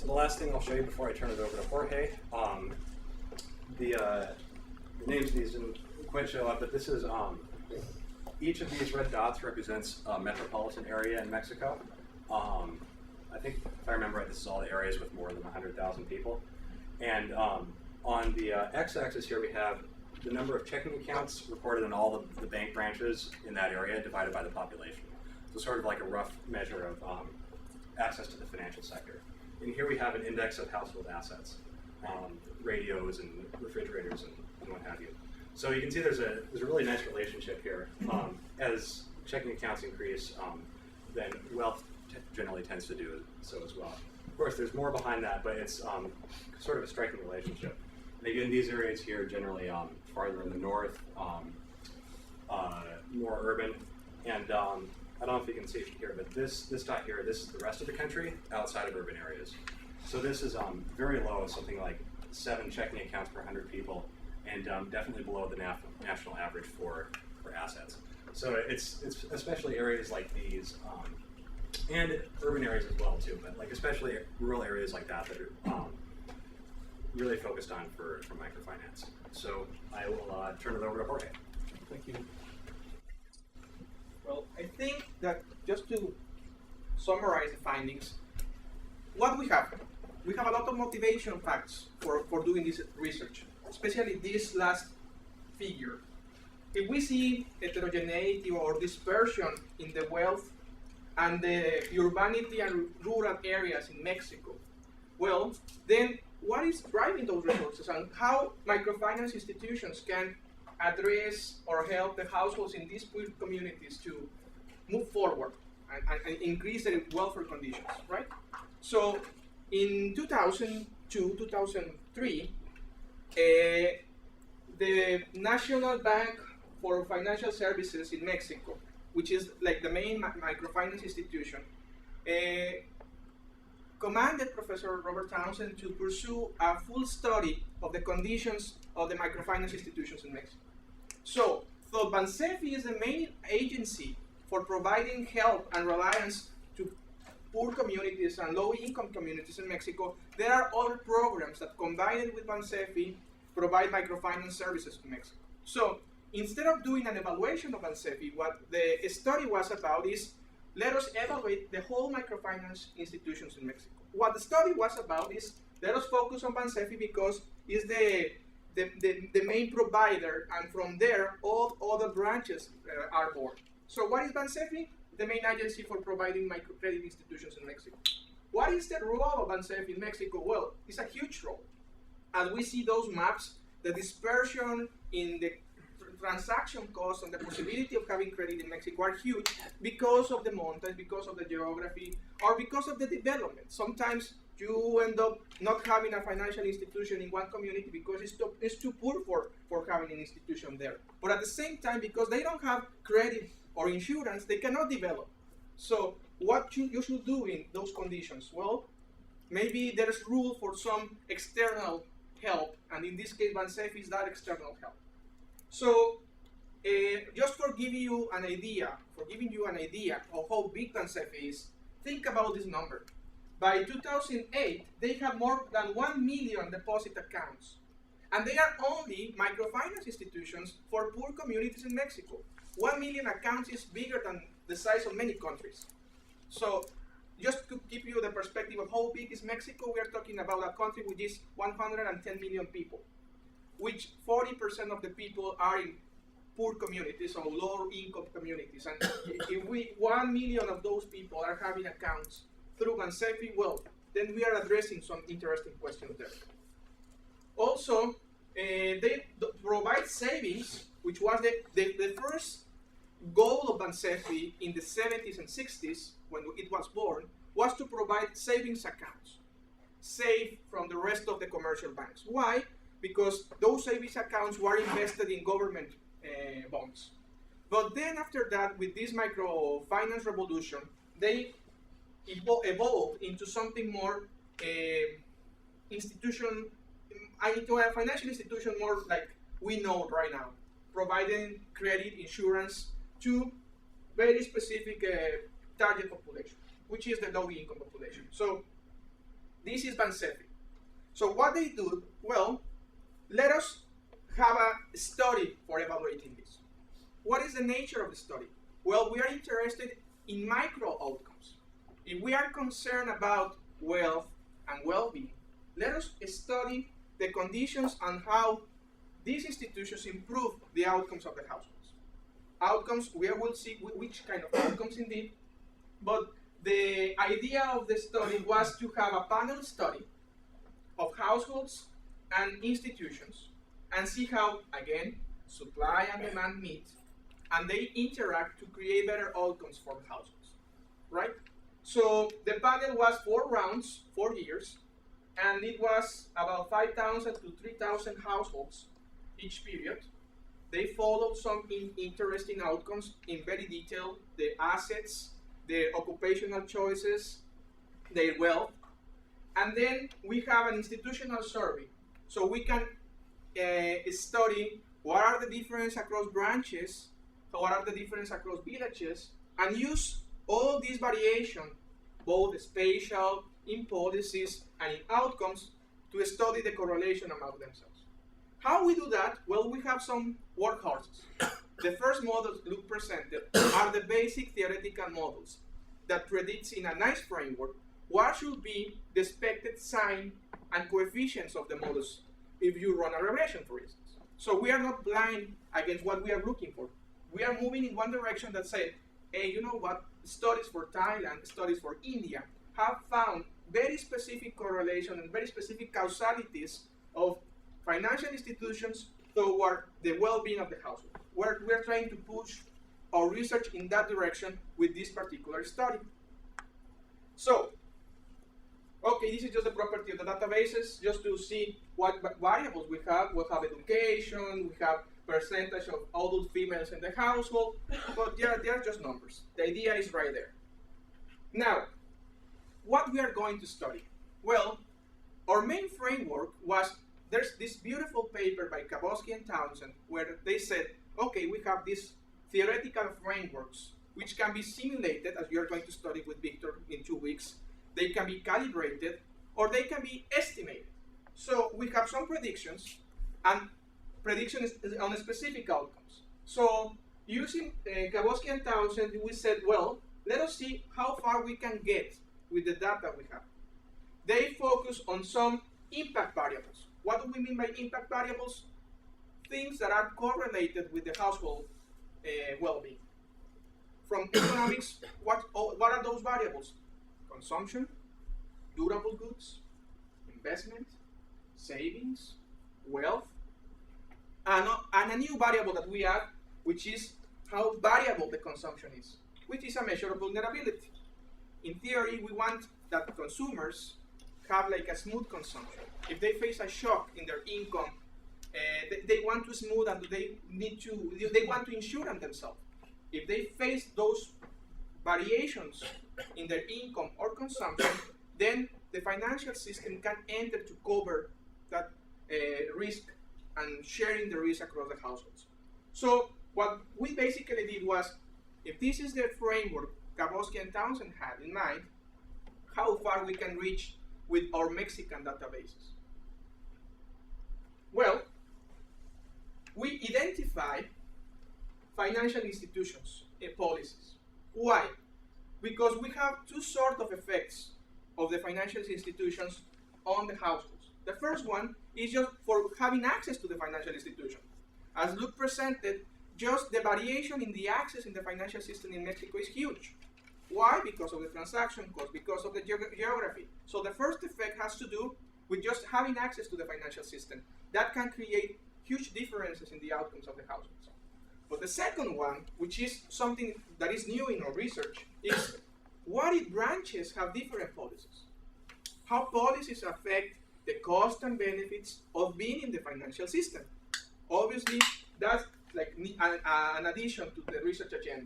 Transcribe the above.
So the last thing I'll show you before I turn it over to Jorge, the names of these didn't quite show up, but this is, each of these red dots represents a metropolitan area in Mexico. I think, if I remember right, this is all the areas with more than 100,000 people. And on the x-axis here we have the number of checking accounts recorded in all the bank branches in that area divided by the population. So sort of like a rough measure of access to the financial sector. And here we have an index of household assets, radios and refrigerators and what have you. So you can see there's a really nice relationship here. As checking accounts increase, then wealth generally tends to do so as well. Of course, there's more behind that, but it's sort of a striking relationship. And again, these areas here generally farther in the north, more urban, and I don't know if you can see it here, but this dot here, this is the rest of the country outside of urban areas. So this is very low, something like 7 checking accounts per 100 people, and definitely below the national average for assets. So it's especially areas like these, and urban areas as well too, but like especially rural areas like that are really focused on for microfinance. So I will turn it over to Jorge. Thank you. Well, I think that just to summarize the findings, what we have a lot of motivation facts for doing this research, especially this last figure. If we see heterogeneity or dispersion in the wealth and the urbanity and rural areas in Mexico, well, then what is driving those resources and how microfinance institutions can address or help the households in these poor communities to move forward and increase their welfare conditions, right? So in 2002, 2003, the National Bank for Financial Services in Mexico, which is like the main microfinance institution, commanded Professor Robert Townsend to pursue a full study of the conditions of the microfinance institutions in Mexico. So Bansefi is the main agency for providing help and reliance to poor communities and low-income communities in Mexico. There are other programs that, combined with Bansefi, provide microfinance services to Mexico. So instead of doing an evaluation of Bansefi, what the study was about is, let us evaluate the whole microfinance institutions in Mexico. What the study was about is, let us focus on Bansefi because it's the main provider, and from there, all other branches are born. So what is Bansefi? The main agency for providing microcredit institutions in Mexico. What is the role of Bansefi in Mexico? Well, it's a huge role. As we see those maps, the dispersion in the transaction costs and the possibility of having credit in Mexico are huge because of the mountains, because of the geography, or because of the development. Sometimes you end up not having a financial institution in one community because it's too poor for having an institution there. But at the same time, because they don't have credit or insurance, they cannot develop. So what you should do in those conditions? Well, maybe there's rule for some external help, and in this case, Bansefi is that external help. So, just for giving you an idea of how big Bansefi is, think about this number. By 2008, they have more than 1 million deposit accounts. And they are only microfinance institutions for poor communities in Mexico. 1 million accounts is bigger than the size of many countries. So, just to give you the perspective of how big is Mexico, we are talking about a country which is 110 million people, which 40% of the people are in poor communities or lower income communities. And if 1 million of those people are having accounts through Bansefi, well, then we are addressing some interesting questions there. Also, they provide savings, which was the first goal of Bansefi in the 70s and 60s, when it was born, was to provide savings accounts, safe from the rest of the commercial banks. Why? Because those savings accounts were invested in government bonds. But then after that, with this microfinance revolution, they evolved into something more into a financial institution more like we know right now, providing credit insurance to very specific target population, which is the low income population. So This is Bansefi. So what they do, well, let us have a study for evaluating this. What is the nature of the study? Well, we are interested in micro outcomes. If we are concerned about wealth and well-being, let us study the conditions and how these institutions improve the outcomes of the households. Outcomes, we will see which kind of outcomes indeed, but the idea of the study was to have a panel study of households and institutions and see how, again, supply and demand meet and they interact to create better outcomes for the households, right? So the panel was 4 rounds, 4 years, and it was about 5,000 to 3,000 households each period. They followed some interesting outcomes in very detail, their assets, their occupational choices, their wealth. And then we have an institutional survey. So we can study what are the differences across branches, what are the differences across villages, and use all these variation, both spatial, in policies, and in outcomes, to study the correlation among themselves. How we do that? Well, we have some workhorses. The first models Luke presented are the basic theoretical models that predicts in a nice framework what should be the expected sign and coefficients of the models if you run a regression, for instance. So we are not blind against what we are looking for. We are moving in one direction that says, hey, you know what? Studies for Thailand, studies for India have found very specific correlation and very specific causalities of financial institutions toward the well-being of the household. We're trying to push our research in that direction with this particular study. So, okay, this is just the property of the databases, just to see what variables we have. We have education, we have percentage of adult females in the household, but they are just numbers. The idea is right there. Now, what we are going to study? Well, our main framework was, there's this beautiful paper by Kabowski and Townsend where they said, okay, we have these theoretical frameworks which can be simulated, as we are going to study with Victor in 2 weeks. They can be calibrated or they can be estimated. So we have some predictions, and prediction is on specific outcomes. So using Kabowski and Townsend, we said, well, let us see how far we can get with the data we have. They focus on some impact variables. What do we mean by impact variables? Things that are correlated with the household well-being. From economics, what are those variables? Consumption, durable goods, investment, savings, wealth, and a new variable that we add, which is how variable the consumption is, which is a measure of vulnerability. In theory, we want that consumers have like a smooth consumption. If they face a shock in their income, they want to smooth and they want to insure themselves. If they face those variations in their income or consumption, then the financial system can enter to cover that risk and sharing the risk across the households. So what we basically did was, if this is the framework Kabowski and Townsend had in mind, how far we can reach with our Mexican databases. Well, we identify financial institutions and policies. Why? Because we have 2 sorts of effects of the financial institutions on the households. The first one is just for having access to the financial institution. As Luke presented, just the variation in the access in the financial system in Mexico is huge. Why? Because of the transaction cost, because of the geography. So the first effect has to do with just having access to the financial system. That can create huge differences in the outcomes of the households. But the second one, which is something that is new in our research, is what if branches have different policies? How policies affect the cost and benefits of being in the financial system? Obviously, that's like an addition to the research agenda.